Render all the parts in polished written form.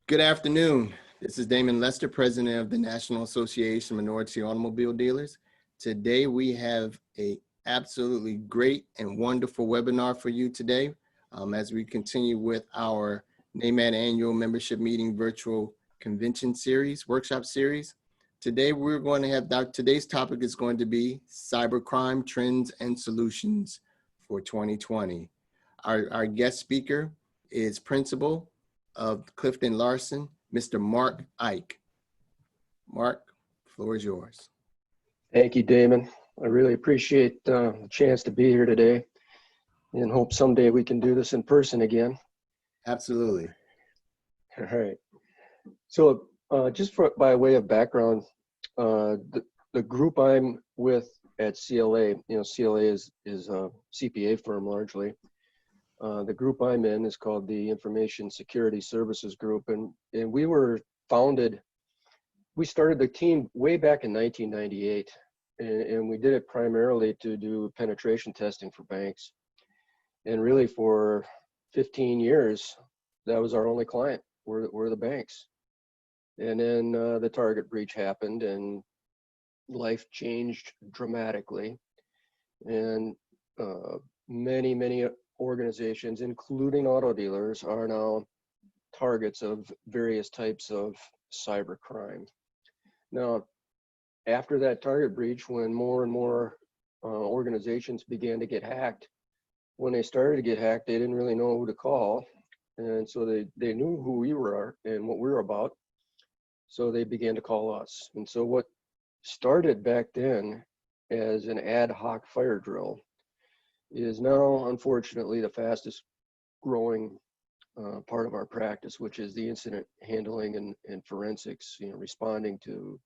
Good afternoon. This is Damon Lester, president of the National Association of Minority Automobile Dealers. Today we have a absolutely great and wonderful webinar for you today as we continue with our NAMAD annual membership meeting virtual convention series, workshop series. Today we're going to have, today's topic is going to be cybercrime trends and solutions for 2020. Our guest speaker is Principal of Clifton Larson, Mr. Mark Ike. Mark, the floor is yours. Thank you, Damon. I really appreciate the chance to be here today and hope someday we can do this in person again. Absolutely. All right. So just by way of background, the group I'm with at CLA, CLA is a CPA firm largely. The group I'm in is called the Information Security Services Group, and we were founded, we started the team way back in 1998, and we did it primarily to do penetration testing for banks. And really for 15 years, that was our only client, were the banks. And then the Target breach happened and life changed dramatically. And many organizations, including auto dealers, are now targets of various types of cybercrime. Now, after that Target breach, when more and more organizations began to get hacked, when they started to get hacked, they didn't really know who to call. And so they knew who we were and what we were about. So they began to call us. And so what started back then as an ad hoc fire drill is now, unfortunately, the fastest growing part of our practice, which is the incident handling and forensics, responding to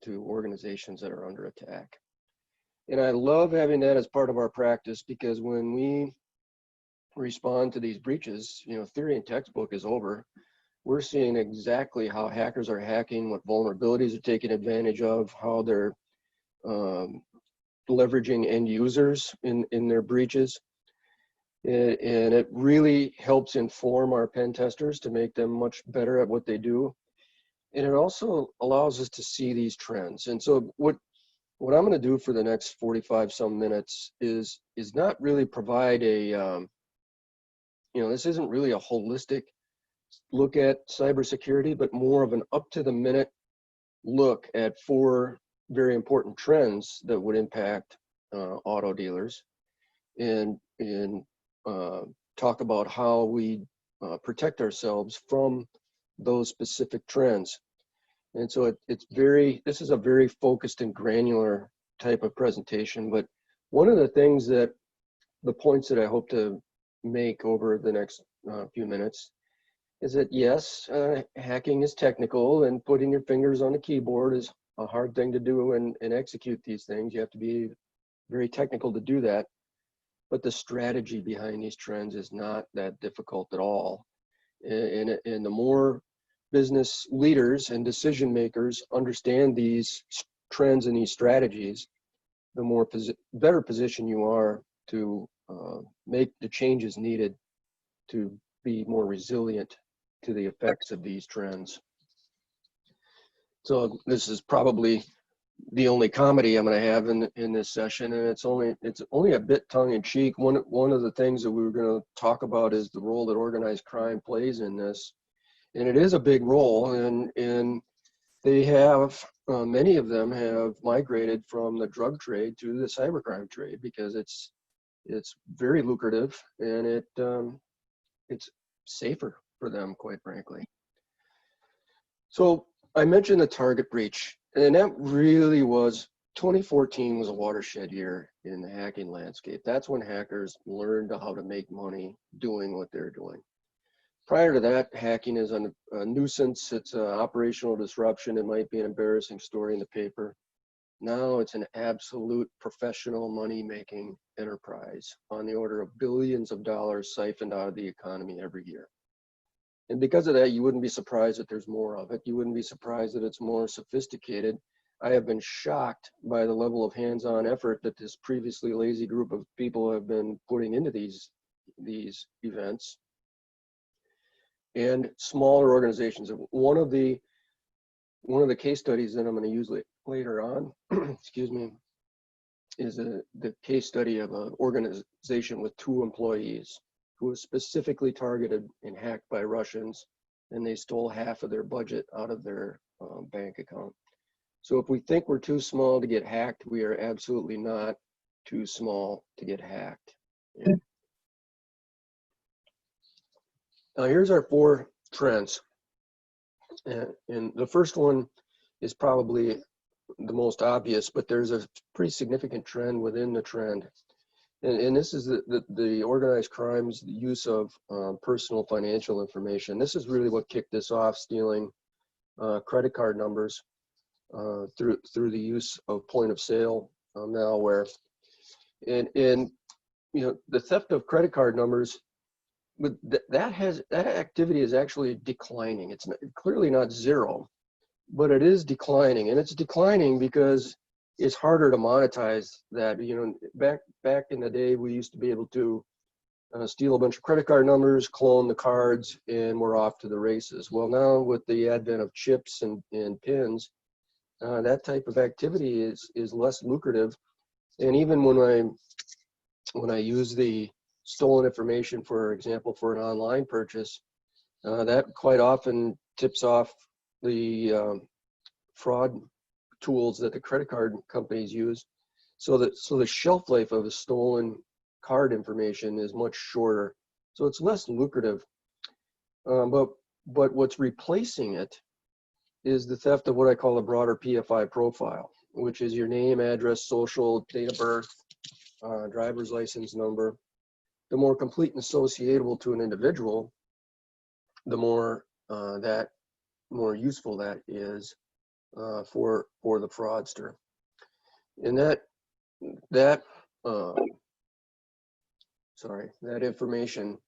organizations that are under attack. And I love having that as part of our practice, because when we respond to these breaches, theory and textbook is over. We're seeing exactly how hackers are hacking, what vulnerabilities are taking advantage of, how they're leveraging end users in their breaches. And it really helps inform our pen testers to make them much better at what they do. And it also allows us to see these trends. And so what I'm going to do for the next 45 some minutes is not really provide a, this isn't really a holistic look at cybersecurity, but more of an up to the minute look at 4 very important trends that would impact auto dealers, and talk about how we protect ourselves from those specific trends. And so this is a very focused and granular type of presentation, but one of the points that I hope to make over the next few minutes is that yes, hacking is technical, and putting your fingers on a keyboard is a hard thing to do and execute these things. You have to be very technical to do that. But the strategy behind these trends is not that difficult at all. And the more business leaders and decision makers understand these trends and these strategies, the more better position you are to make the changes needed to be more resilient to the effects of these trends. So this is probably the only comedy I'm going to have in this session, and it's only a bit tongue-in-cheek. One of the things that we were going to talk about is the role that organized crime plays in this, and it is a big role. And they have many of them have migrated from the drug trade to the cybercrime trade because it's very lucrative, and it's safer for them, quite frankly. So I mentioned the Target breach, and that really was, 2014 was a watershed year in the hacking landscape. That's when hackers learned how to make money doing what they're doing. Prior to that, hacking is a nuisance. It's an operational disruption. It might be an embarrassing story in the paper. Now it's an absolute professional money-making enterprise on the order of billions of dollars siphoned out of the economy every year. And because of that, you wouldn't be surprised that there's more of it. You wouldn't be surprised that it's more sophisticated. I have been shocked by the level of hands-on effort that this previously lazy group of people have been putting into these events. and smaller organizations. One of the case studies that I'm going to use later on, excuse me, is the case study of an organization with 2 employees who was specifically targeted and hacked by Russians, and they stole half of their budget out of their bank account. So if we think we're too small to get hacked, we are absolutely not too small to get hacked. Yeah. Now here's our 4 trends. And the first one is probably the most obvious, but there's a pretty significant trend within the trend. And this is the organized crime's use of personal financial information. This is really what kicked this off, stealing credit card numbers through the use of point of sale malware. And you know, the theft of credit card numbers, but that activity is actually declining. It's clearly not zero, but it is declining, and it's declining because it's harder to monetize that. You know, back in the day, we used to be able to steal a bunch of credit card numbers, clone the cards, and we're off to the races. Well, now with the advent of chips and pins, that type of activity is less lucrative. And even when I use the stolen information, for example, for an online purchase, that quite often tips off the fraud tools that the credit card companies use. So the shelf life of a stolen card information is much shorter. So it's less lucrative. But what's replacing it is the theft of what I call a broader PFI profile, which is your name, address, social, date of birth, driver's license number. The more complete and associatable to an individual, the more useful that is for the fraudster. And that information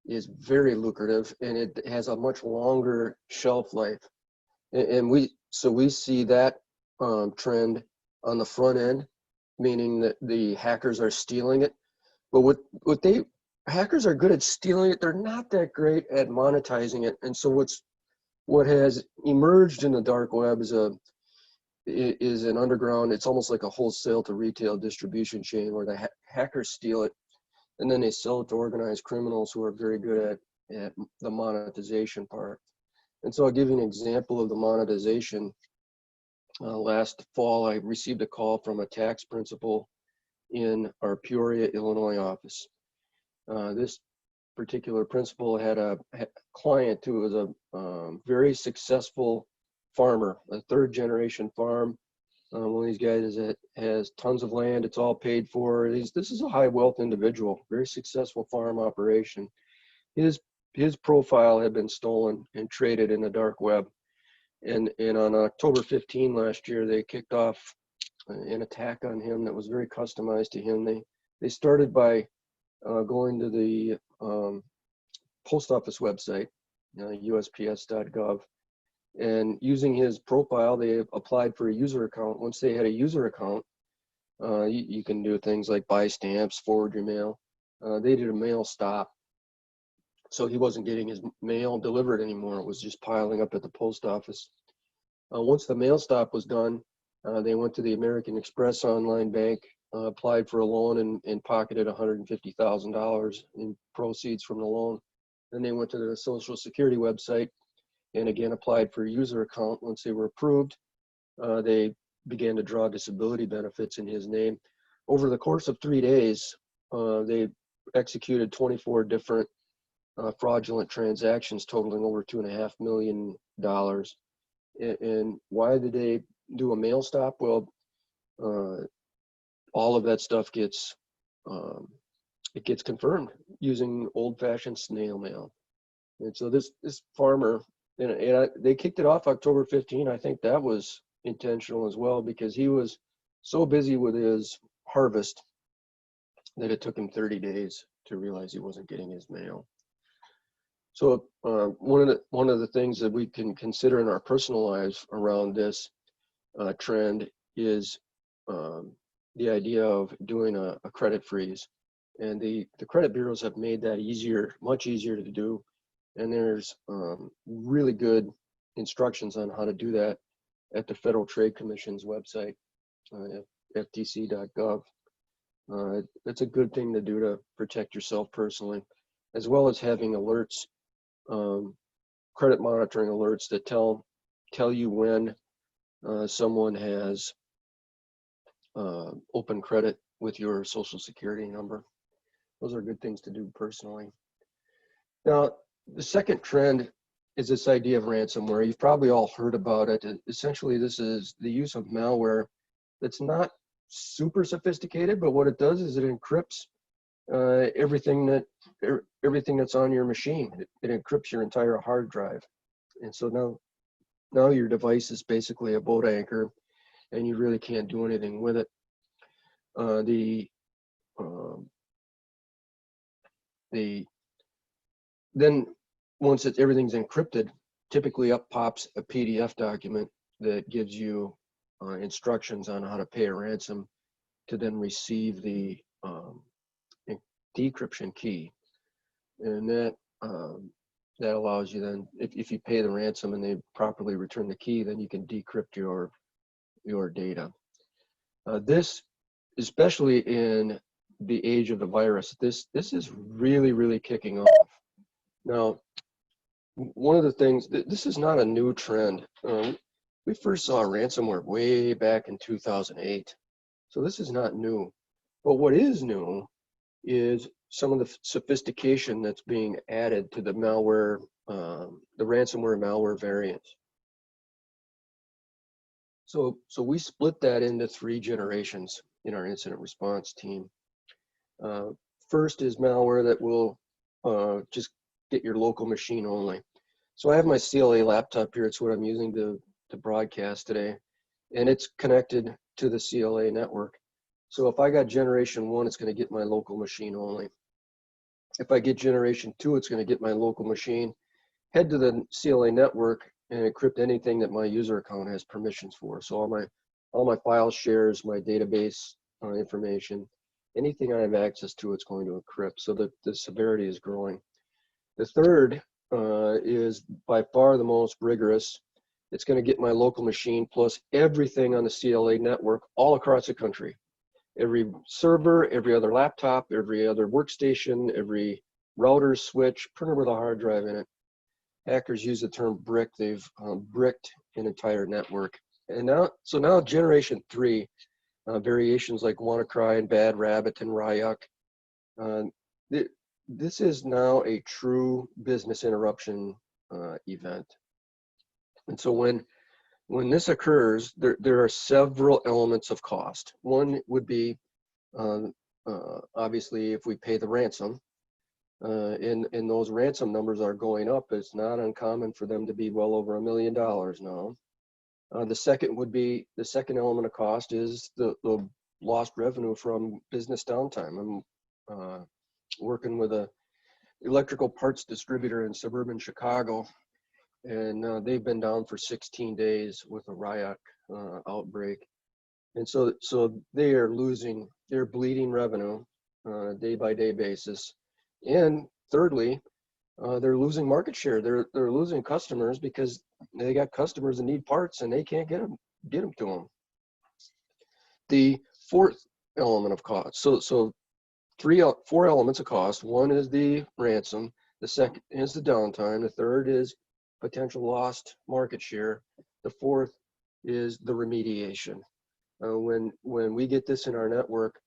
is very lucrative, and it has a much longer shelf life. And we see that trend on the front end, meaning that the hackers are stealing it. But hackers are good at stealing it. They're not that great at monetizing it. And so what has emerged in the dark web is an underground. It's almost like a wholesale to retail distribution chain where the hackers steal it, and then they sell it to organized criminals who are very good at the monetization part. And so I'll give you an example of the monetization. Last fall, I received a call from a tax principal in our Peoria, Illinois office. This particular principal had a client who was a very successful farmer, a 3rd-generation farm. One of these guys has tons of land. It's all paid for. This is a high wealth individual, very successful farm operation. His profile had been stolen and traded in the dark web. And on October 15 last year, they kicked off an attack on him that was very customized to him. They started by going to the post office website, USPS.gov, and using his profile, they applied for a user account. Once they had a user account, you can do things like buy stamps, forward your mail. They did a mail stop. So he wasn't getting his mail delivered anymore. It was just piling up at the post office. Once the mail stop was done, they went to the American Express online bank, applied for a loan, and pocketed $150,000 in proceeds from the loan. Then they went to the Social Security website and again applied for a user account. Once they were approved, they began to draw disability benefits in his name. Over the course of 3 days, they executed 24 different fraudulent transactions totaling over $2.5 million. And why did they do a mail stop? Well, all of that stuff gets confirmed using old-fashioned snail mail. And so this farmer, they kicked it off October 15. I think that was intentional as well, because he was so busy with his harvest that it took him 30 days to realize he wasn't getting his mail. So one of the things that we can consider in our personal lives around this trend is the idea of doing a credit freeze. And the credit bureaus have made that easier, much easier to do. And there's really good instructions on how to do that at the Federal Trade Commission's website, ftc.gov. It's a good thing to do to protect yourself personally, as well as having alerts, credit monitoring alerts that tell you when someone has open credit with your social security number. Those are good things to do personally. Now, the second trend is this idea of ransomware. You've probably all heard about it. Essentially, this is the use of malware that's not super sophisticated, but what it does is it encrypts everything that's on your machine. It encrypts your entire hard drive. And so now your device is basically a boat anchor, and you really can't do anything with it. Then once everything's encrypted, typically up pops a PDF document that gives you instructions on how to pay a ransom to then receive the decryption key. And that allows you then, if you pay the ransom and they properly return the key, then you can decrypt your data. This, especially in the age of the virus, this is really, really kicking off. Now, one of the things, this is not a new trend. We first saw ransomware way back in 2008. So this is not new. But what is new is some of the sophistication that's being added to the malware, the ransomware malware variants. So we split that into 3 generations in our incident response team. First is malware that will just get your local machine only. So I have my CLA laptop here. It's what I'm using to broadcast today, and it's connected to the CLA network. So if I got generation 1, it's going to get my local machine only. If I get generation 2, it's going to get my local machine, head to the CLA network, and encrypt anything that my user account has permissions for. So all my file shares, my database information, anything I have access to, it's going to encrypt. So that the severity is growing. The third is by far the most rigorous. It's going to get my local machine plus everything on the CLA network all across the country. Every server, every other laptop, every other workstation, every router, switch, printer with a hard drive in it. Hackers use the term brick. They've bricked an entire network. And now generation 3, variations like WannaCry and Bad Rabbit and Ryuk. This is now a true business interruption event. And so when this occurs, there are several elements of cost. One would be, obviously, if we pay the ransom, and those ransom numbers are going up. It's not uncommon for them to be well over $1 million now. The second element of cost is the lost revenue from business downtime. I'm working with a electrical parts distributor in suburban Chicago, and they've been down for 16 days with a Ryuk outbreak. And so they're bleeding revenue day by day basis. And thirdly, they're losing market share. They're losing customers because they got customers that need parts and they can't get them to them. The fourth element of cost. So 4 elements of cost. One is the ransom. The second is the downtime. The third is potential lost market share. The fourth is the remediation. When we get this in our network,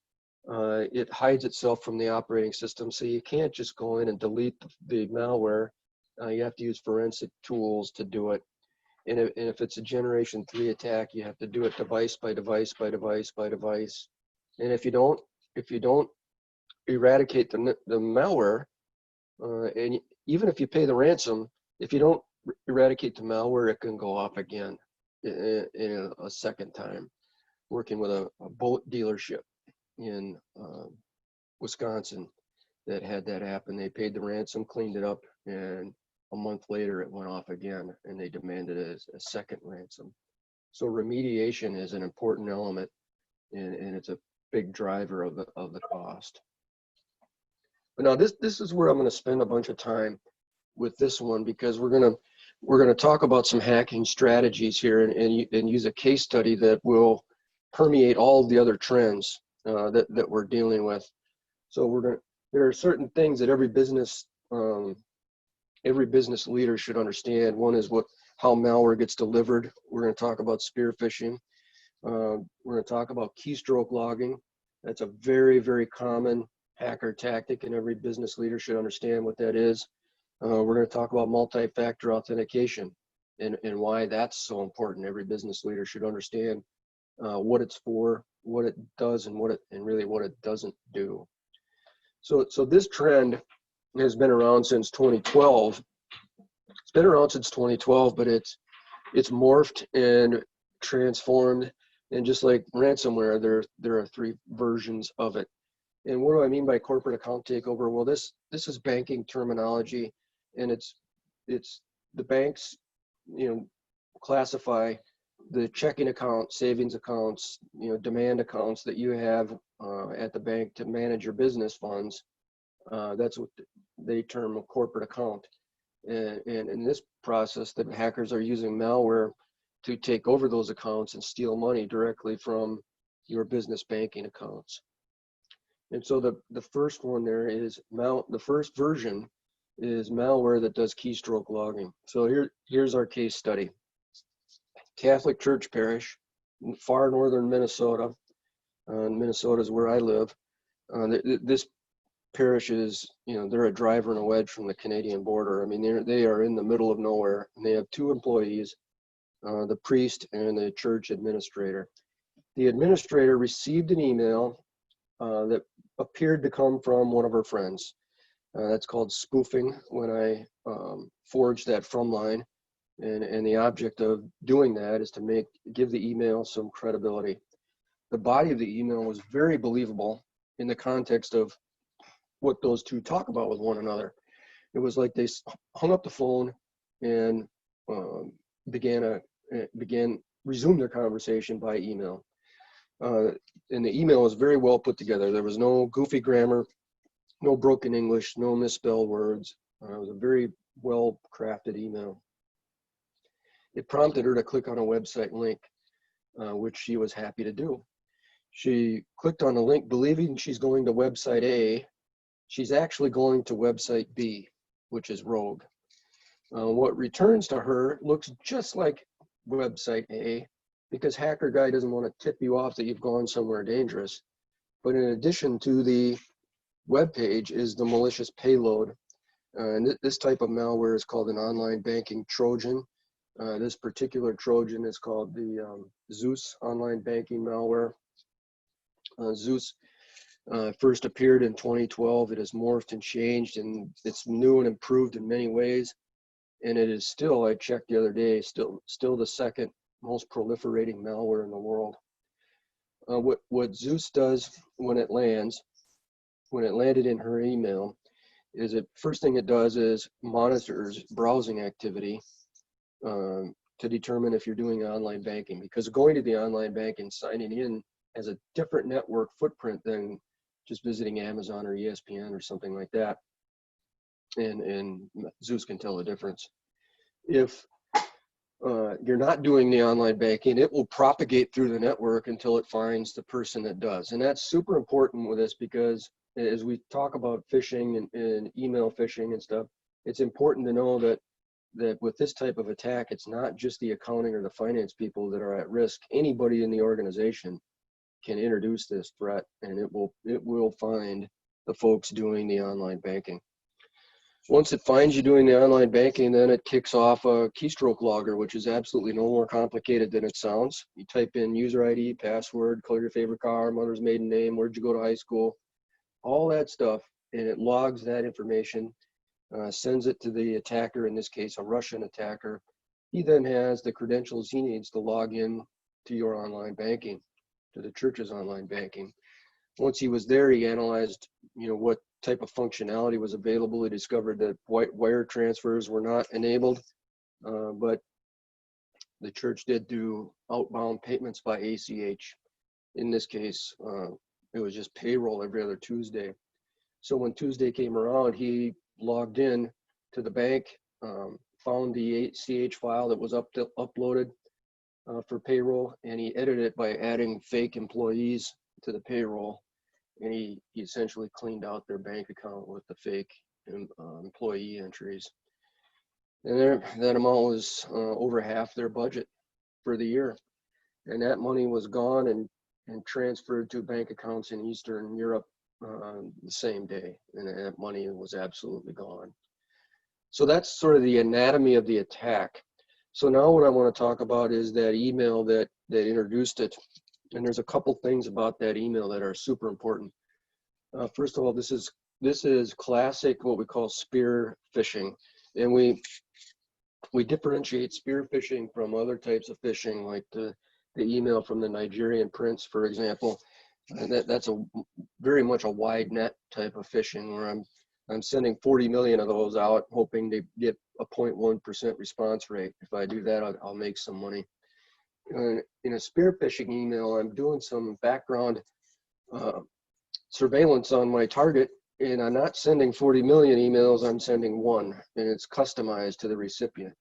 it hides itself from the operating system. So you can't just go in and delete the malware. You have to use forensic tools to do it. And if it's a generation 3 attack, you have to do it device by device by device by device. And if you don't eradicate the malware, and even if you pay the ransom, if you don't eradicate the malware, it can go off again in a second time. Working with a boat dealership in Wisconsin that had that happen. They paid the ransom, cleaned it up, and a month later it went off again, and they demanded a second ransom. So remediation is an important element, and it's a big driver of the cost. But now this is where I'm going to spend a bunch of time with this one because we're gonna talk about some hacking strategies here and use a case study that will permeate all the other trends that we're dealing with. So there are certain things that every business leader should understand. One is how malware gets delivered. We're going to talk about spear phishing. We're going to talk about keystroke logging. That's a very, very common hacker tactic, and every business leader should understand what that is. We're going to talk about multi-factor authentication and why that's so important. Every business leader should understand what it's for, what it does, and really what it doesn't do. So this trend has been around since 2012. It's been around since 2012, but it's morphed and transformed. And just like ransomware, there are 3 versions of it. And what do I mean by corporate account takeover? Well, this is banking terminology, and it's the banks, classify the checking account, savings accounts, demand accounts that you have at the bank to manage your business funds. That's what they term a corporate account. And in this process, the hackers are using malware to take over those accounts and steal money directly from your business banking accounts. And so the first one there is the first version is malware that does keystroke logging. So here's our case study. Catholic Church Parish, far northern Minnesota. Minnesota is where I live. This parish is, they're a driver and a wedge from the Canadian border. I mean, they are in the middle of nowhere, and they have 2 employees, the priest and the church administrator. The administrator received an email that appeared to come from one of her friends. That's called spoofing when I forged that from line. And the object of doing that is to give the email some credibility. The body of the email was very believable in the context of what those 2 talk about with one another. It was like they hung up the phone and resumed their conversation by email. And the email was very well put together. There was no goofy grammar, no broken English, no misspelled words. It was a very well crafted email. It prompted her to click on a website link, which she was happy to do. She clicked on the link believing she's going to website A. She's actually going to website B, which is rogue. What returns to her looks just like website A, because Hacker Guy doesn't want to tip you off that you've gone somewhere dangerous. But in addition to the web page is the malicious payload. And this type of malware is called an online banking Trojan. This particular Trojan is called the Zeus online banking malware. Zeus first appeared in 2012. It has morphed and changed, and it's new and improved in many ways. And it is still, I checked the other day, still the second most proliferating malware in the world. What Zeus does when it landed in her email, is first thing it does is monitors browsing activity to determine if you're doing online banking, because going to the online bank and signing in has a different network footprint than just visiting Amazon or ESPN or something like that. And Zeus can tell the difference. If you're not doing the online banking, it will propagate through the network until it finds the person that does. And that's super important with this, because as we talk about phishing and email phishing and stuff, it's important to know that with this type of attack, it's not just the accounting or the finance people that are at risk. Anybody in the organization can introduce this threat, and it will find the folks doing the online banking. Once it finds you doing the online banking, then it kicks off a keystroke logger, which is absolutely no more complicated than it sounds. You type in user ID, password, color your favorite car, mother's maiden name, where'd you go to high school, all that stuff, and it logs that information, sends it to the attacker, in this case, a Russian attacker. He then has the credentials he needs to log in to your online banking, to the church's online banking. Once he was there, he analyzed, what type of functionality was available. He discovered that wire transfers were not enabled, but the church did do outbound payments by ACH. In this case, it was just payroll every other Tuesday. So when Tuesday came around, he logged in to the bank, found the ACH file that was uploaded for payroll, and he edited it by adding fake employees to the payroll. And he essentially cleaned out their bank account with the fake employee entries. And that amount was over half their budget for the year. And that money was gone and transferred to bank accounts in Eastern Europe the same day. And that money was absolutely gone. So that's sort of the anatomy of the attack. So now what I want to talk about is that email that introduced it. And there's a couple things about that email that are super important. First of all, this is classic what we call spear phishing. And we differentiate spear phishing from other types of phishing, like the email from the Nigerian prince, for example. And that's very much a wide net type of phishing, where I'm sending 40 million of those out, hoping to get a 0.1% response rate. If I do that, I'll make some money. In a spear phishing email, I'm doing some background surveillance on my target, and I'm not sending 40 million emails, I'm sending one, and it's customized to the recipient.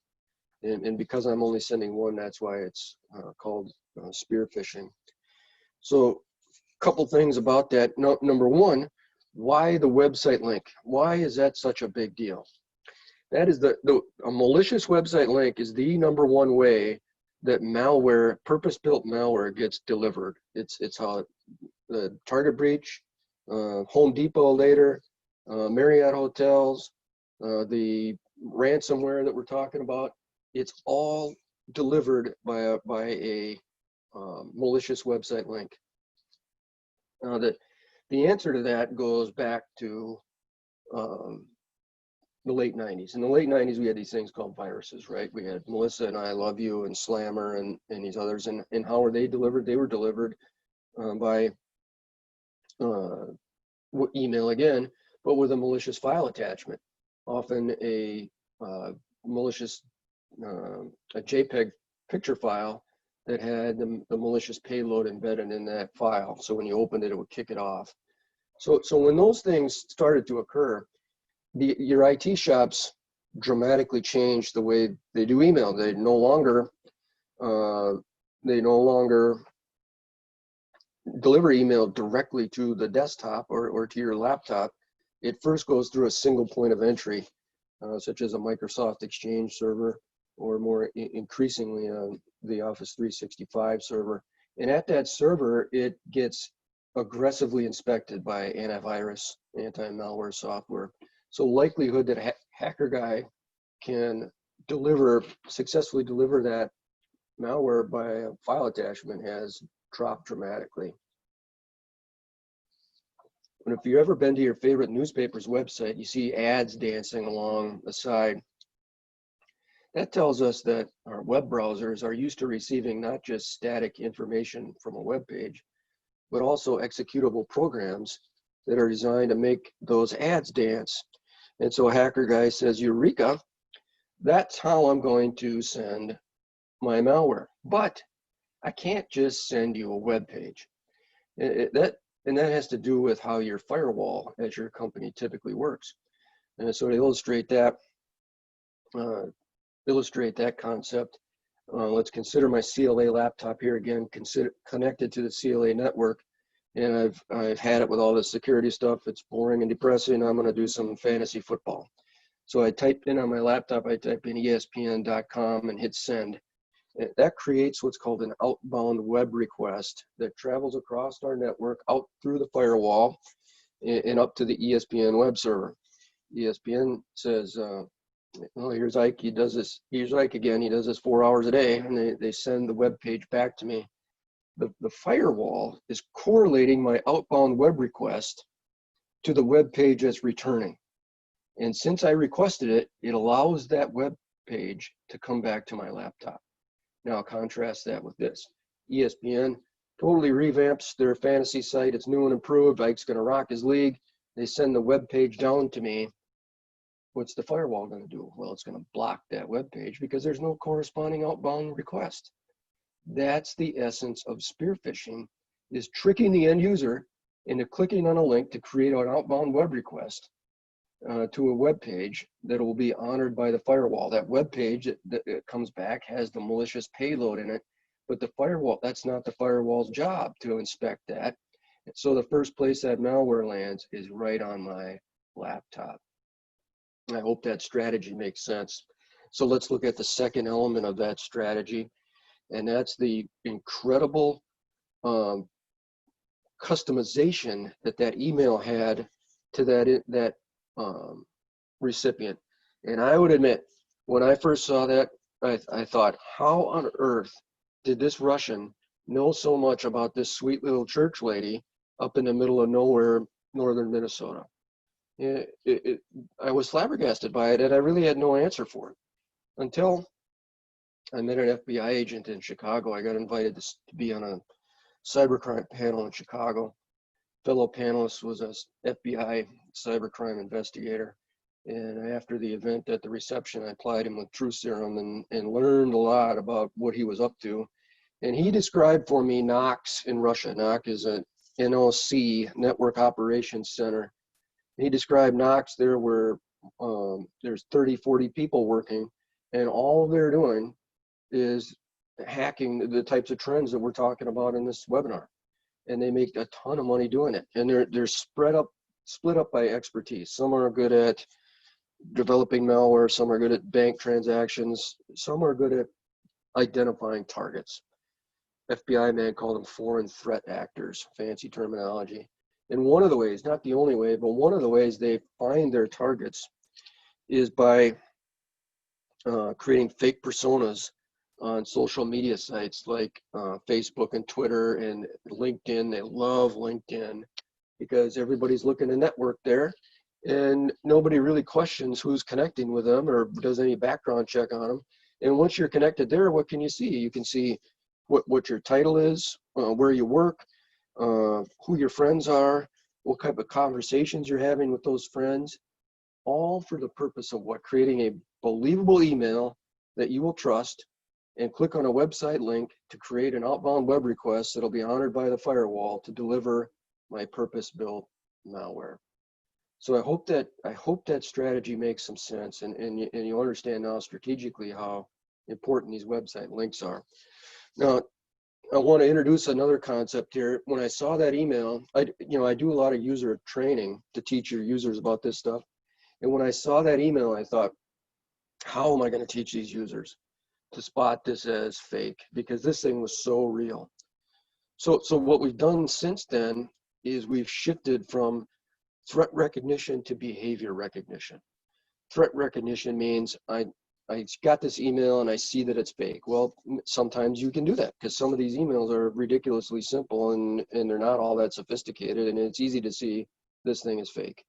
And because I'm only sending one, that's why it's called spear phishing. So a couple things about that. Number one, why the website link? Why is that such a big deal? That is a malicious website link is the number one way that malware, purpose-built malware, gets delivered. It's how the Target breach, Home Depot later, Marriott hotels, the ransomware that we're talking about. It's all delivered by a malicious website link. Now the answer to that goes back to the late 90s. In the late 90s, we had these things called viruses, right? We had Melissa and I Love You and Slammer and these others. And how were they delivered? They were delivered by email again, but with a malicious file attachment, often a malicious a JPEG picture file that had the malicious payload embedded in that file. So when you opened it, it would kick it off. So when those things started to occur, your IT shops dramatically changed the way they do email. They no longer deliver email directly to the desktop or to your laptop. It first goes through a single point of entry, such as a Microsoft Exchange server, or more increasingly the Office 365 server. And at that server, it gets aggressively inspected by antivirus, anti-malware software. So likelihood that a hacker guy can successfully deliver that malware by a file attachment has dropped dramatically. And if you've ever been to your favorite newspaper's website, you see ads dancing along the side. That tells us that our web browsers are used to receiving not just static information from a web page, but also executable programs that are designed to make those ads dance. And so a hacker guy says, Eureka, that's how I'm going to send my malware. But I can't just send you a web page. And that has to do with how your firewall at your company typically works. And so to illustrate that concept, let's consider my CLA laptop here again, connected to the CLA network. And I've had it with all this security stuff. It's boring and depressing. I'm going to do some fantasy football. So I typed in on my laptop, I type in ESPN.com and hit send. That creates what's called an outbound web request that travels across our network out through the firewall and up to the ESPN web server. ESPN says, well, here's Ike. He does this. Here's Ike again. He does this 4 hours a day, and they send the web page back to me. The firewall is correlating my outbound web request to the web page that's returning. And since I requested it, it allows that web page to come back to my laptop. Now contrast that with this. ESPN totally revamps their fantasy site. It's new and improved. Ike's going to rock his league. They send the web page down to me. What's the firewall going to do? Well, it's going to block that web page because there's no corresponding outbound request. That's the essence of spear phishing, is tricking the end user into clicking on a link to create an outbound web request. to a web page that will be honored by the firewall. That web page that comes back has the malicious payload in it, but the firewall, that's not the firewall's job to inspect that. So the first place that malware lands is right on my laptop. I hope that strategy makes sense. So let's look at the second element of that strategy, and that's the incredible customization that email had to that recipient. And I would admit, when I first saw that, I thought, how on earth did this Russian know so much about this sweet little church lady up in the middle of nowhere, northern Minnesota? I was flabbergasted by it, and I really had no answer for it until I met an FBI agent in Chicago. I got invited to be on a cybercrime panel in Chicago. Fellow panelist was a FBI cybercrime investigator. And after the event at the reception, I applied him with Truth Serum and learned a lot about what he was up to. And he described for me NOC in Russia. NOC is a NOC, Network Operations Center. He described NOC there where there's 30, 40 people working, and all they're doing is hacking the types of trends that we're talking about in this webinar. And they make a ton of money doing it. And they're split up by expertise. Some are good at developing malware, some are good at bank transactions, some are good at identifying targets. FBI man called them foreign threat actors, fancy terminology. And one of the ways, not the only way, but one of the ways they find their targets is by creating fake personas on social media sites like Facebook and Twitter and LinkedIn. They love LinkedIn because everybody's looking to network there, and nobody really questions who's connecting with them or does any background check on them. And once you're connected there, what can you see? You can see what your title is, where you work, who your friends are, what type of conversations you're having with those friends, all for the purpose of what? Creating a believable email that you will trust, and click on a website link to create an outbound web request that'll be honored by the firewall to deliver my purpose-built malware. So I hope that strategy makes some sense, and you understand now strategically how important these website links are. Now, I want to introduce another concept here. When I saw that email, I do a lot of user training to teach your users about this stuff. And when I saw that email, I thought, how am I going to teach these users to spot this as fake? Because this thing was so real. So what we've done since then is we've shifted from threat recognition to behavior recognition. Threat recognition means I got this email and I see that it's fake. Well, sometimes you can do that because some of these emails are ridiculously simple and they're not all that sophisticated, and it's easy to see this thing is fake.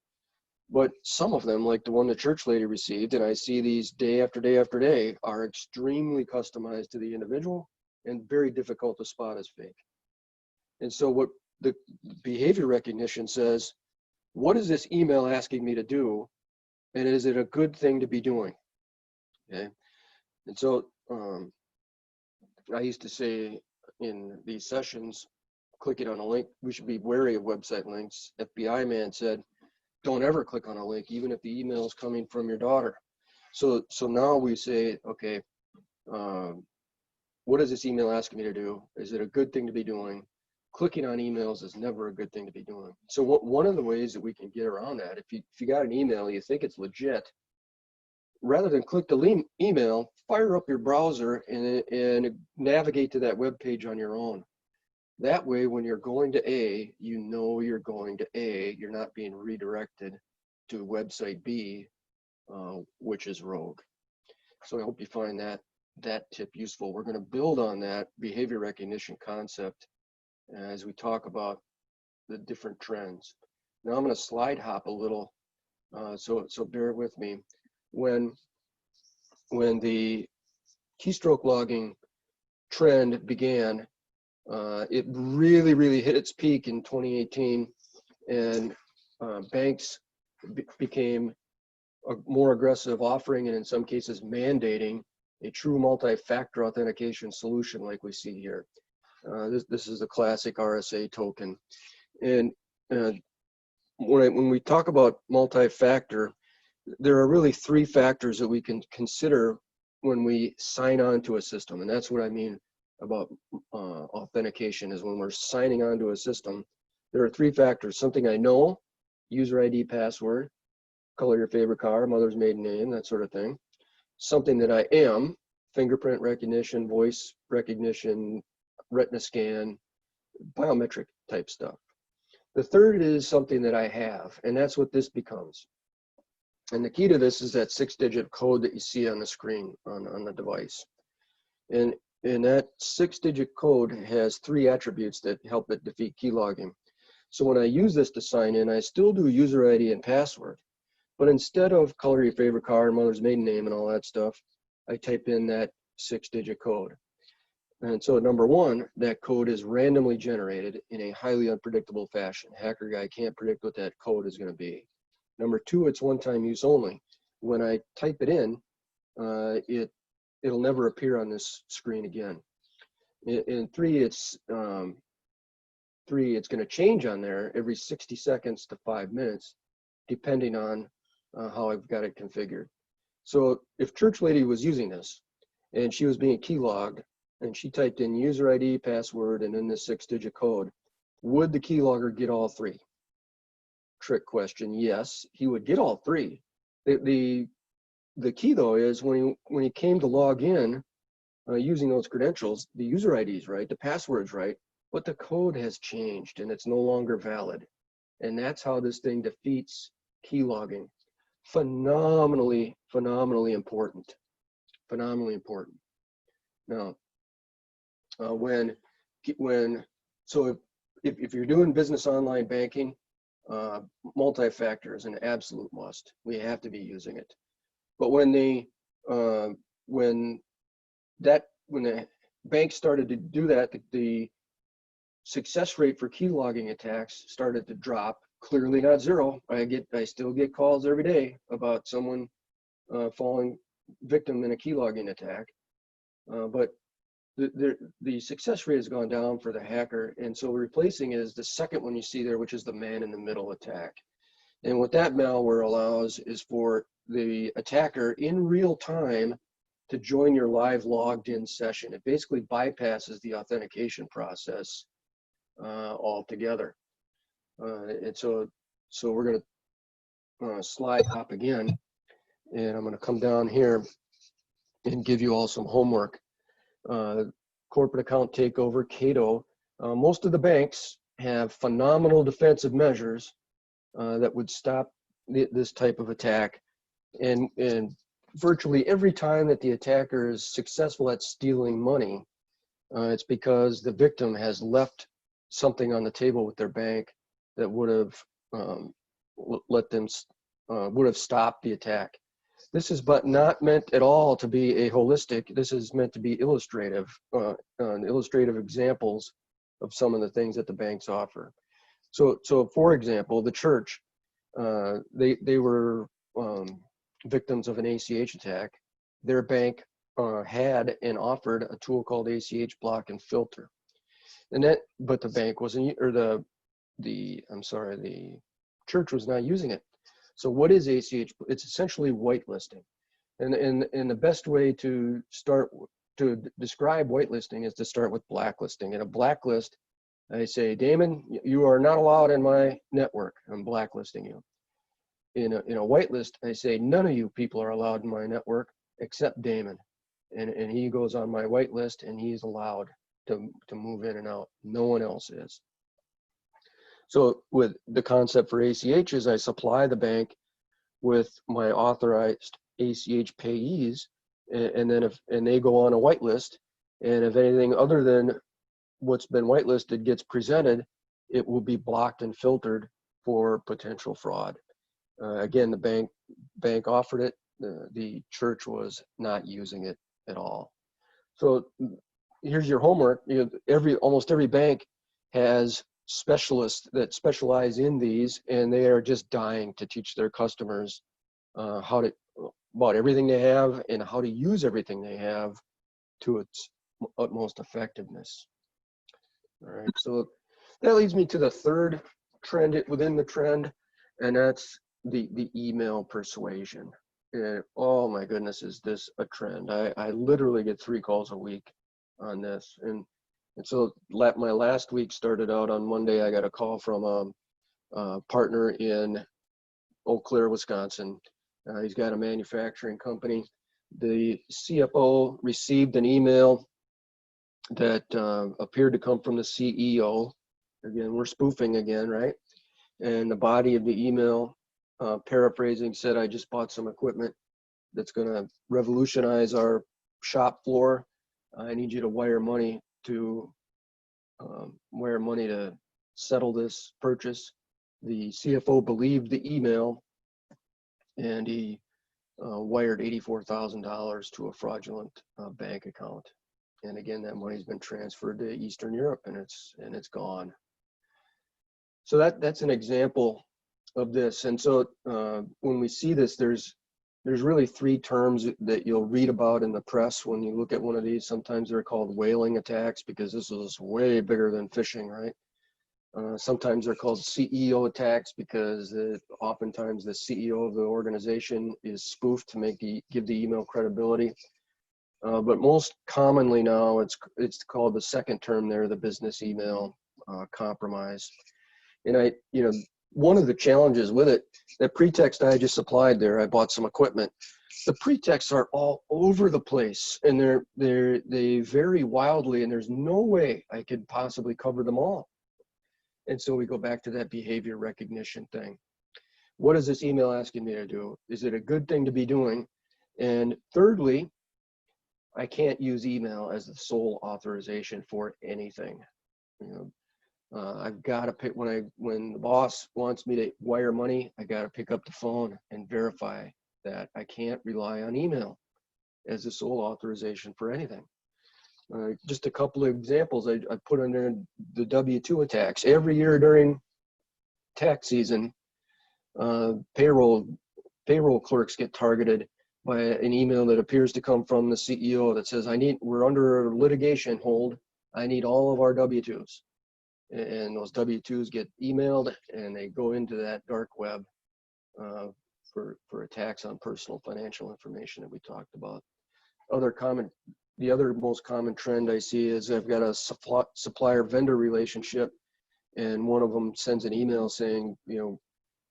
But some of them, like the one the church lady received, and I see these day after day after day, are extremely customized to the individual and very difficult to spot as fake. And so what the behavior recognition says, what is this email asking me to do? And is it a good thing to be doing? Okay. And so I used to say in these sessions, clicking on a link, we should be wary of website links. FBI man said, don't ever click on a link, even if the email is coming from your daughter. So now we say, okay, what is this email asking me to do? Is it a good thing to be doing? Clicking on emails is never a good thing to be doing. So one of the ways that we can get around that, if you got an email, you think it's legit, rather than click the email, fire up your browser and navigate to that web page on your own. That way, when you're going to A, you know you're going to A. You're not being redirected to website B, which is rogue. So I hope you find that tip useful. We're going to build on that behavior recognition concept as we talk about the different trends. Now I'm going to slide hop a little, so bear with me. When the keystroke logging trend began, it really hit its peak in 2018, and banks became more aggressive, offering and in some cases mandating a true multi-factor authentication solution like we see here. This is a classic RSA token. And when we talk about multi-factor, there are really three factors that we can consider when we sign on to a system. And that's what I mean about authentication, is when we're signing on to a system, there are three factors: something I know, user ID, password, color your favorite car, mother's maiden name, that sort of thing. Something that I am, fingerprint recognition, voice recognition, retina scan, biometric type stuff. The third is something that I have, and that's what this becomes. And the key to this is that 6-digit code that you see on the screen on the device. And that 6-digit code has three attributes that help it defeat keylogging. So when I use this to sign in, I still do user ID and password, but instead of color your favorite car, mother's maiden name, and all that stuff, I type in that 6-digit code. And so number one, that code is randomly generated in a highly unpredictable fashion. Hacker guy can't predict what that code is going to be. Number two, it's one-time use only. When I type it in, it'll never appear on this screen again. And three, it's going to change on there every 60 seconds to 5 minutes, depending on how I've got it configured. So if Church Lady was using this and she was being keylogged and she typed in user ID, password, and then the 6-digit code, would the keylogger get all three? Trick question. Yes, he would get all three. The key though is when he came to log in using those credentials, the user ID is right, the password's right, but the code has changed and it's no longer valid. And that's how this thing defeats keylogging. Phenomenally important. Phenomenally important. Now, if you're doing business online banking, multi-factor is an absolute must. We have to be using it. But when the banks started to do that, the success rate for keylogging attacks started to drop. Clearly not zero. I still get calls every day about someone falling victim in a keylogging attack, but the success rate has gone down for the hacker, and so replacing is the second one you see there, which is the man-in-the-middle attack. And what that malware allows is for the attacker in real time to join your live logged in session. It basically bypasses the authentication process altogether. And so we're going to slide hop again, and I'm going to come down here and give you all some homework. Corporate account takeover, CATO. Most of the banks have phenomenal defensive measures that would stop this type of attack. And virtually every time that the attacker is successful at stealing money, it's because the victim has left something on the table with their bank that would have would have stopped the attack. This is but not meant at all to be a holistic. This is meant to be illustrative, illustrative examples of some of the things that the banks offer. So for example, the church, they were victims of an ACH attack. Their bank had and offered a tool called ACH block and filter, but the bank wasn't, or the church was not using it. So what is ACH? It's essentially whitelisting. And the best way to start to describe whitelisting is to start with blacklisting. In a blacklist, I say, Damon, you are not allowed in my network. I'm blacklisting you. In a whitelist, I say, none of you people are allowed in my network except Damon. And he goes on my whitelist and he's allowed to move in and out. No one else is. So with the concept for ACH is I supply the bank with my authorized ACH payees, and then if they go on a whitelist, and if anything other than what's been whitelisted gets presented, it will be blocked and filtered for potential fraud. Again, the bank offered it. The church was not using it at all. So here's your homework. Almost every bank has specialists that specialize in these, and they are just dying to teach their customers about everything they have and how to use everything they have to its utmost effectiveness. All right, so that leads me to the third trend within the trend, and that's the email persuasion. And, oh my goodness, is this a trend? I literally get 3 calls a week on this. And so my last week started out on Monday. I got a call from a partner in Eau Claire, Wisconsin. He's got a manufacturing company. The CFO received an email that appeared to come from the CEO. Again, we're spoofing again, right? And the body of the email, paraphrasing, said, "I just bought some equipment that's going to revolutionize our shop floor. I need you to wire money to settle this purchase." The CFO believed the email, and he wired $84,000 to a fraudulent bank account. And again, that money's been transferred to Eastern Europe, and it's gone. So that's an example of this. And so when we see this, there's really 3 terms that you'll read about in the press when you look at one of these. Sometimes they're called whaling attacks, because this is way bigger than phishing, right? Sometimes they're called CEO attacks, because oftentimes the CEO of the organization is spoofed to give the email credibility. But most commonly now, it's called the second term there, the business email compromise. And one of the challenges with it, that pretext I just supplied there, I bought some equipment. The pretexts are all over the place, and they vary wildly, and there's no way I could possibly cover them all. And so we go back to that behavior recognition thing. What is this email asking me to do? Is it a good thing to be doing? And thirdly, I can't use email as the sole authorization for anything. I've got to pick, when the boss wants me to wire money, I got to pick up the phone and verify that I can't rely on email as the sole authorization for anything. Just a couple of examples I put on there: the W-2 attacks. Every year during tax season, payroll clerks get targeted by an email that appears to come from the CEO that says, we're under a litigation hold. I need all of our W-2s. And those W-2s get emailed, and they go into that dark web for attacks on personal financial information that we talked about. The other most common trend I see is I've got a supplier-vendor relationship, and one of them sends an email saying,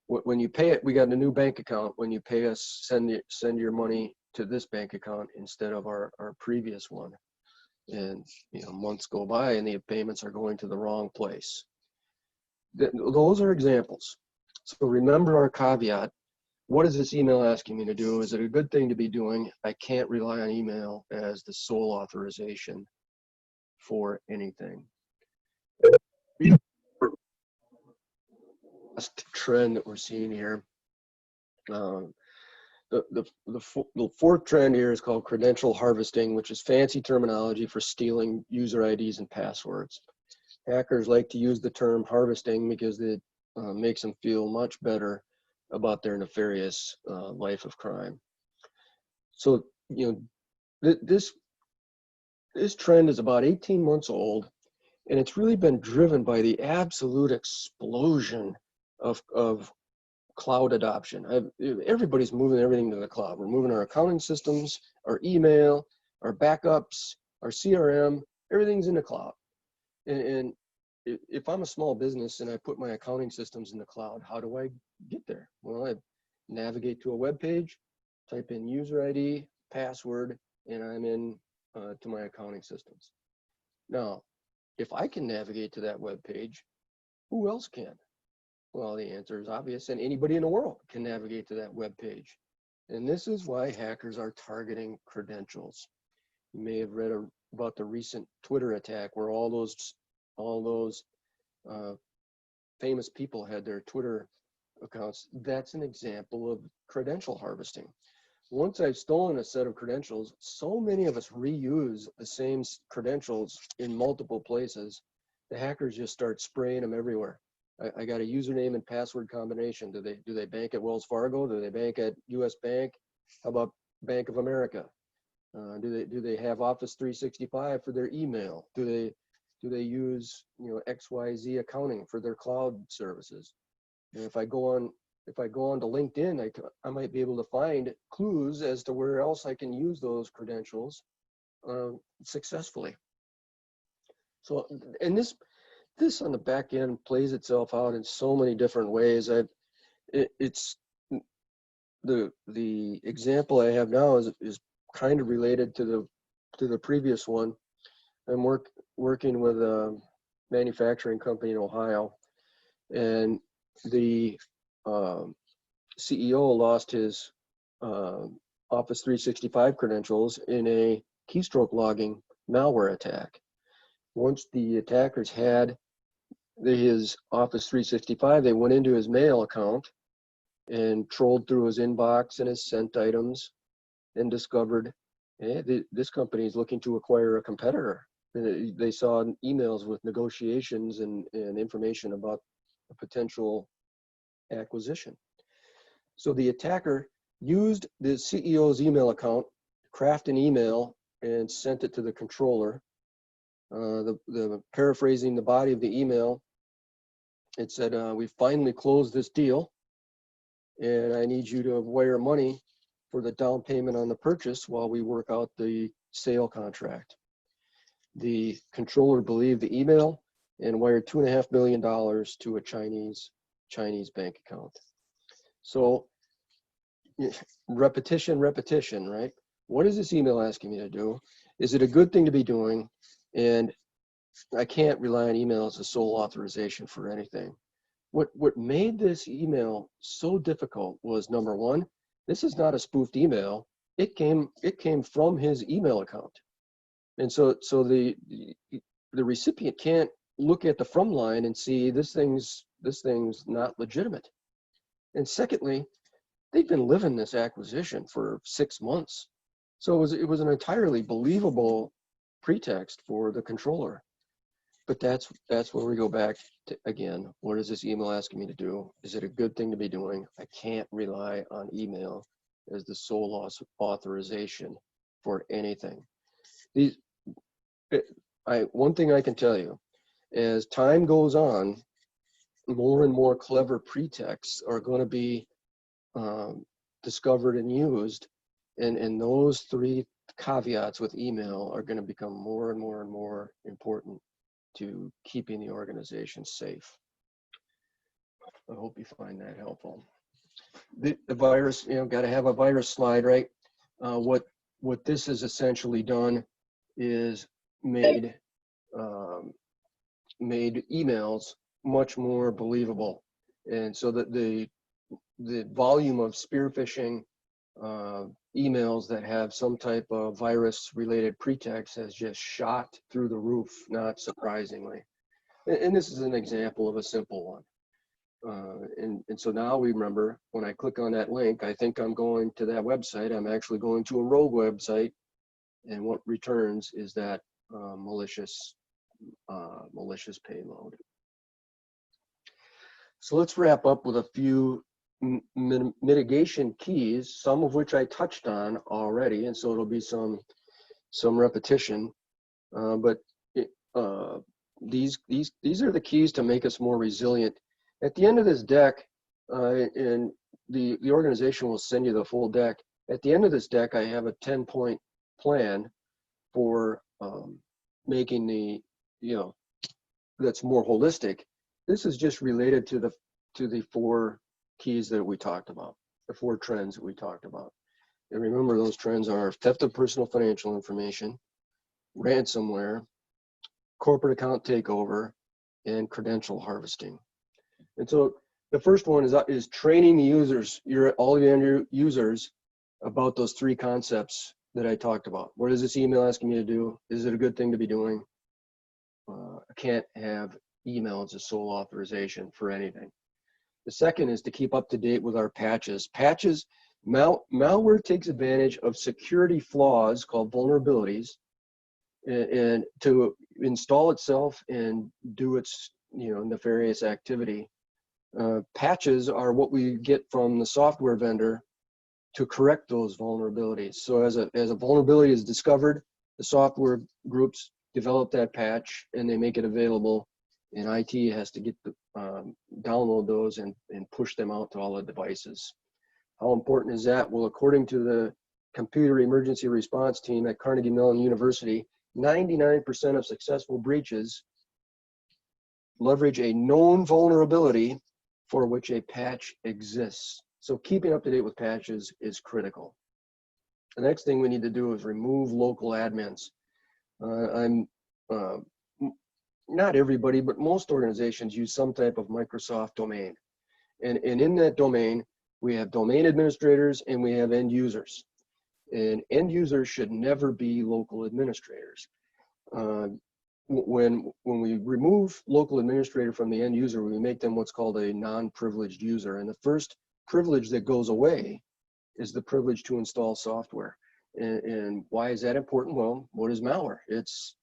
when you pay it, we got a new bank account. When you pay us, send your money to this bank account instead of our previous one. And months go by, and the payments are going to the wrong place. Those are examples. So remember our caveat. What is this email asking me to do? Is it a good thing to be doing? I can't rely on email as the sole authorization for anything. That's the trend that we're seeing here. The fourth trend here is called credential harvesting, which is fancy terminology for stealing user IDs and passwords. Hackers like to use the term harvesting because it makes them feel much better about their nefarious life of crime. So, this trend is about 18 months old, and it's really been driven by the absolute explosion of cloud adoption. Everybody's moving everything to the cloud. We're moving our accounting systems, our email, our backups, our CRM, everything's in the cloud. And if I'm a small business and I put my accounting systems in the cloud, how do I get there? Well, I navigate to a web page, type in user ID, password, and I'm in to my accounting systems. Now, if I can navigate to that web page, who else can? Well, the answer is obvious, and anybody in the world can navigate to that web page. And this is why hackers are targeting credentials. You may have read about the recent Twitter attack where all those famous people had their Twitter accounts. That's an example of credential harvesting. Once I've stolen a set of credentials, so many of us reuse the same credentials in multiple places. The hackers just start spraying them everywhere. I got a username and password combination. Do they bank at Wells Fargo? Do they bank at US Bank? How about Bank of America? Do they have Office 365 for their email? Do they use XYZ accounting for their cloud services? And if I go on if I go onto LinkedIn, I might be able to find clues as to where else I can use those credentials successfully. So, and this on the back end plays itself out in so many different ways. It's the example I have now is kind of related to the previous one. I'm working with a manufacturing company in Ohio, and the CEO lost his Office 365 credentials in a keystroke logging malware attack. Once the attackers had his Office 365, they went into his mail account and trolled through his inbox and his sent items and discovered, hey, this company is looking to acquire a competitor. They saw emails with negotiations and information about a potential acquisition. So the attacker used the CEO's email account, craft an email, and sent it to the controller. The paraphrasing the body of the email, it said, "We finally closed this deal, and I need you to wire money for the down payment on the purchase while we work out the sale contract." The controller believed the email and wired $2.5 million to a Chinese bank account. So repetition, right? What is this email asking me to do? Is it a good thing to be doing? And I can't rely on email as a sole authorization for anything. What made this email so difficult was, number one, this is not a spoofed email. It came from his email account. And so the recipient can't look at the from line and see this thing's not legitimate. And secondly, they've been living this acquisition for 6 months. So it was an entirely believable pretext for the controller. But that's where we go back to, again, what is this email asking me to do? Is it a good thing to be doing? I can't rely on email as the sole authorization for anything. One thing I can tell you, as time goes on, more and more clever pretexts are going to be discovered and used, and those three caveats with email are going to become more and more and more important to keeping the organization safe. I hope you find that helpful. The virus, got to have a virus slide, right? What this has essentially done is made emails much more believable, and so that the volume of spear phishing emails that have some type of virus related pretext has just shot through the roof, not surprisingly. And this is an example of a simple one. And so now we remember, when I click on that link, I think I'm going to that website. I'm actually going to a rogue website, and what returns is that malicious payload. So let's wrap up with a few mitigation keys, some of which I touched on already, and so it'll be some repetition. But these are the keys to make us more resilient. At the end of this deck, and the organization will send you the full deck. At the end of this deck, I have a 10-point plan for making that's more holistic. This is just related to the 4 keys that we talked about, the 4 trends that we talked about. And remember, those trends are theft of personal financial information, ransomware, corporate account takeover, and credential harvesting. And so the first one is training the users, all of your users, about those 3 concepts that I talked about. What is this email asking me to do? Is it a good thing to be doing? I can't have email as a sole authorization for anything. The second is to keep up to date with our patches. Malware takes advantage of security flaws called vulnerabilities, and to install itself and do its nefarious activity. Patches are what we get from the software vendor to correct those vulnerabilities. So as a vulnerability is discovered, the software groups develop that patch and they make it available and IT has to get the, download those and push them out to all the devices. How important is that? Well, according to the Computer Emergency Response Team at Carnegie Mellon University, 99% of successful breaches leverage a known vulnerability for which a patch exists. So keeping up to date with patches is critical. The next thing we need to do is remove local admins. Not everybody, but most organizations use some type of Microsoft domain. And in that domain, we have domain administrators and we have end users. And end users should never be local administrators. When we remove local administrator from the end user, we make them what's called a non-privileged user. And the first privilege that goes away is the privilege to install software. And why is that important? Well, what is malware? It's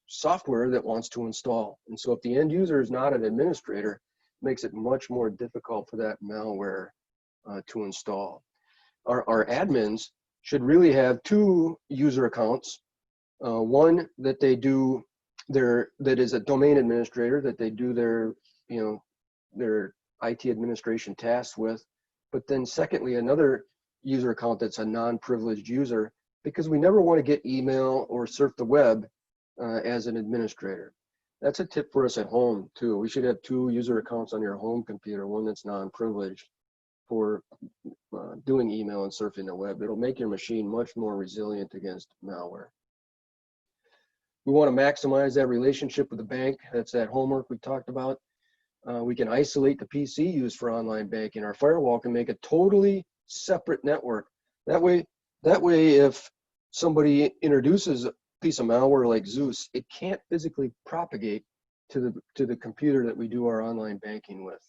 software that wants to install. And so if the end user is not an administrator, it makes it much more difficult for that malware to install. Our admins should really have two user accounts. One that they do that is a domain administrator that they do their IT administration tasks with. But then secondly, another user account that's a non-privileged user, because we never want to get email or surf the web as an administrator. That's a tip for us at home too. We should have two user accounts on your home computer, one that's non-privileged for doing email and surfing the web. It'll make your machine much more resilient against malware. We want to maximize that relationship with the bank. That's that homework we talked about. We can isolate the PC used for online banking. Our firewall can make a totally separate network. That way, if somebody introduces a piece of malware like Zeus, it can't physically propagate to the computer that we do our online banking with.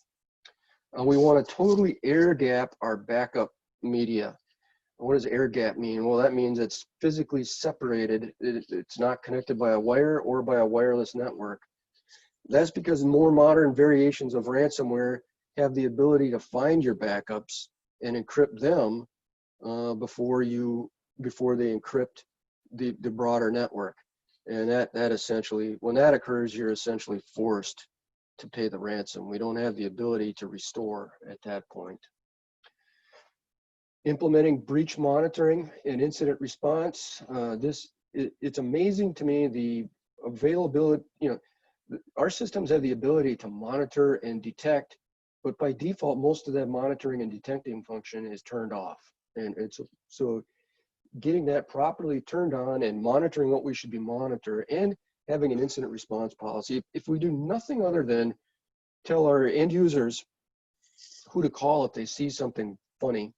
We want to totally air gap our backup media. What does air gap mean? Well, that means it's physically separated. It's not connected by a wire or by a wireless network. That's because more modern variations of ransomware have the ability to find your backups and encrypt them before they encrypt the broader network. And that essentially, when that occurs, you're essentially forced to pay the ransom. We don't have the ability to restore at that point. Implementing breach monitoring and incident response. It's amazing to me the availability. Our systems have the ability to monitor and detect, but by default, most of that monitoring and detecting function is turned off. And so getting that properly turned on and monitoring what we should be monitoring and having an incident response policy. If we do nothing other than tell our end users who to call if they see something funny,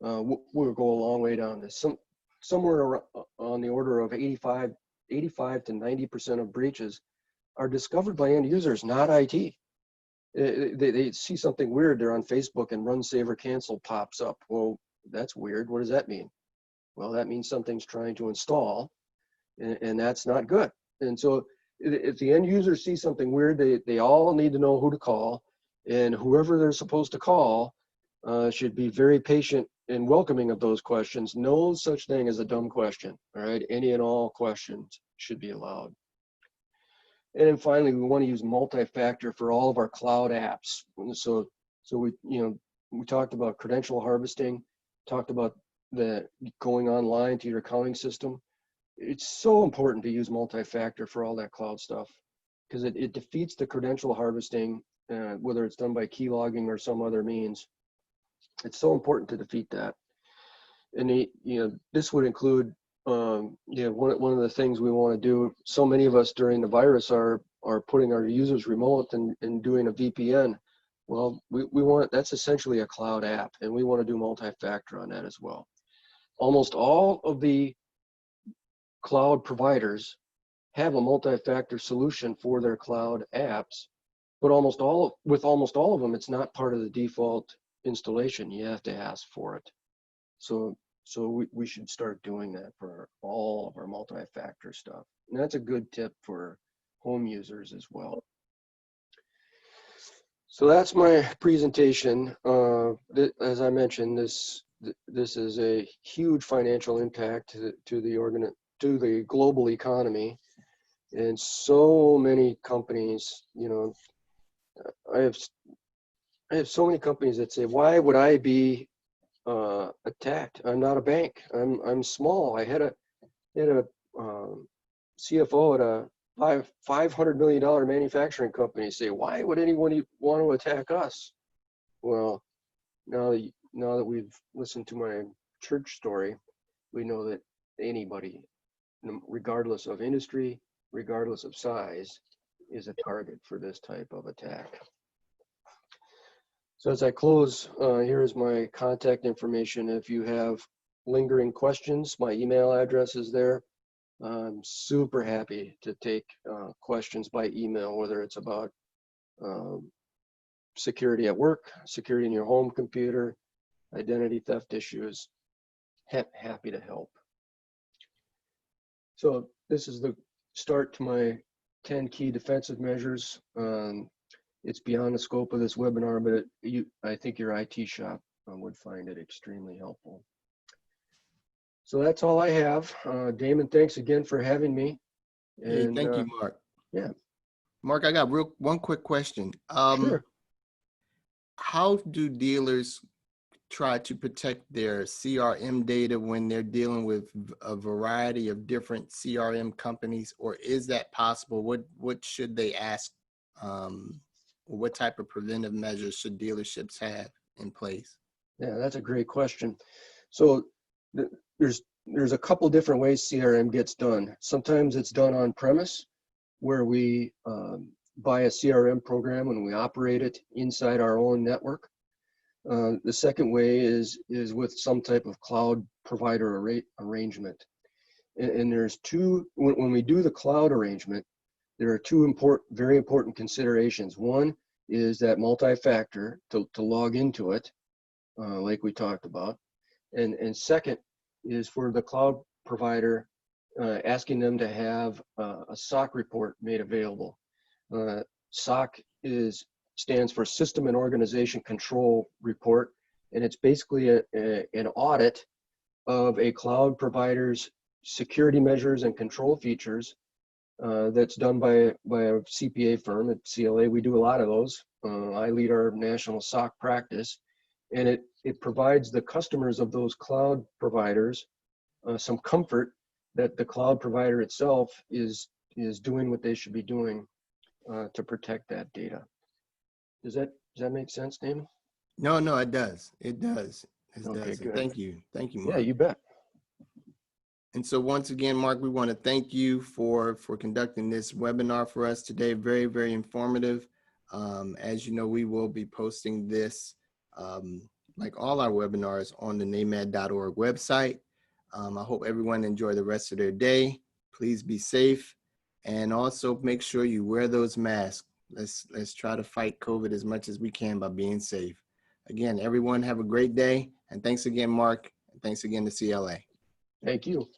we'll go a long way down this. Somewhere on the order of 85 to 90% of breaches are discovered by end users, not IT. They see something weird, they're on Facebook and run, save, or cancel pops up. Well, that's weird. What does that mean? Well, that means something's trying to install, and that's not good. And so if the end user sees something weird, they all need to know who to call, and whoever they're supposed to call should be very patient and welcoming of those questions. No such thing as a dumb question, all right? Any and all questions should be allowed. And then finally, we want to use multi-factor for all of our cloud apps. So we talked about credential harvesting, talked about the going online to your accounting system. It's so important to use multi-factor for all that cloud stuff because it defeats the credential harvesting, whether it's done by keylogging or some other means. It's so important to defeat that. And this would include one of the things we want to do. So many of us during the virus are putting our users remote and doing a VPN. Well, we want, that's essentially a cloud app, and we want to do multi-factor on that as well. Almost all of the cloud providers have a multi-factor solution for their cloud apps, but almost all of them, it's not part of the default installation. You have to ask for it. So we should start doing that for all of our multi-factor stuff. And that's a good tip for home users as well. So that's my presentation. As I mentioned, this is a huge financial impact to the global economy. And so many companies, you know, I have so many companies that say, why would I be attacked? I'm not a bank. I'm small. I had a CFO at a $500 million manufacturing company say, why would anyone want to attack us? Well, now that we've listened to my church story, we know that anybody, regardless of industry, regardless of size, is a target for this type of attack. So as I close, here is my contact information. If you have lingering questions, my email address is there. I'm super happy to take questions by email, whether it's about security at work, security in your home computer, identity theft issues. Happy to help. So this is the start to my 10 key defensive measures. It's beyond the scope of this webinar, but I think your IT shop would find it extremely helpful. So that's all I have. Damon, thanks again for having me. Hey, And thank you, Mark. yeah. Mark, I got one quick question. Sure. How do dealers try to protect their CRM data when they're dealing with a variety of different CRM companies, or is that possible? What should they ask? What type of preventive measures should dealerships have in place? Yeah, that's a great question. So there's a couple different ways CRM gets done. Sometimes it's done on premise, where we buy a CRM program and we operate it inside our own network. The second way is with some type of cloud provider arrangement. And there's two, when we do the cloud arrangement, there are two very important considerations. One is that multi-factor to log into it, like we talked about. And second is for the cloud provider, asking them to have a SOC report made available. SOC stands for System and Organization Control Report, and it's basically an audit of a cloud provider's security measures and control features that's done by a CPA firm at CLA. We do a lot of those. I lead our national SOC practice, and it provides the customers of those cloud providers some comfort that the cloud provider itself is doing what they should be doing to protect that data. Does that make sense, Damon? No, it does. It does. Okay, good. Thank you, Mark. Yeah, you bet. And so once again, Mark, we want to thank you for conducting this webinar for us today. Very, very informative. As you know, we will be posting this, like all our webinars, on the NAMAD.org website. I hope everyone enjoy the rest of their day. Please be safe, and also make sure you wear those masks. Let's try to fight COVID as much as we can by being safe. Again, everyone have a great day, and thanks again, Mark, and thanks again to CLA. Thank you.